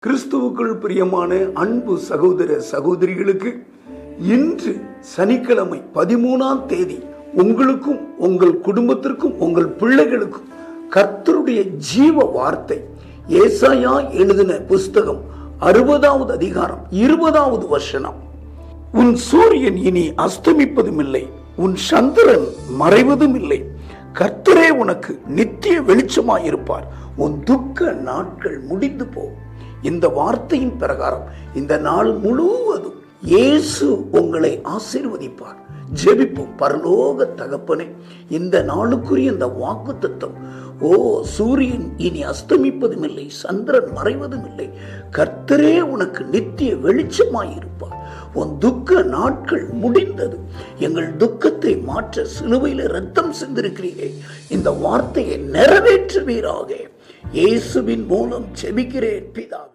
கிறிஸ்துவுக்குள் பிரியமான அன்பு சகோதர சகோதரிகளுக்கு இன்று சனிக்கிழமை 13ஆம் தேதி உங்களுக்கும் உங்கள் குடும்பத்திற்கும் உங்கள் பிள்ளைகளுக்கும் கர்த்தருடைய ஜீவ வார்த்தை ஏசாயா எழுதின புஸ்தகம் 60வது அதிகாரம் 20வது வசனம். உன் சூரியன் இனி அஸ்தமிப்பதும் இல்லை, உன் சந்திரன் மறைவதும் இல்லை. கர்த்தரே உனக்கு நித்திய வெளிச்சமாயிருப்பார். உன் துக்க நாட்கள் முடிந்து போகும். இந்த வார்த்தையின் பிரகாரம் இந்த நாள் முழுவதும் இயேசு உங்களை ஆசீர்வதிப்பார். ஜெபிப்போம். பரலோக தகப்பனே, இந்த நாளுக்குரிய இந்த வாக்குத்தத்தம், சூரியன் இனி அஸ்தமிப்பதும் இல்லை, சந்திரன் மறைவதும் இல்லை. கர்த்தரே உனக்கு நித்திய வெளிச்சமாயிருப்பார். உன் துக்க நாட்கள் முடிந்தது. எங்கள் துக்கத்தை மாற்ற சிலுவையில் இரத்தம் சிந்திருக்கிறீரே, இந்த வார்த்தையை நிறைவேற்றுவீராக. இயேசுவின் மூலம் ஜெபிக்கிறேன் பிதாவே.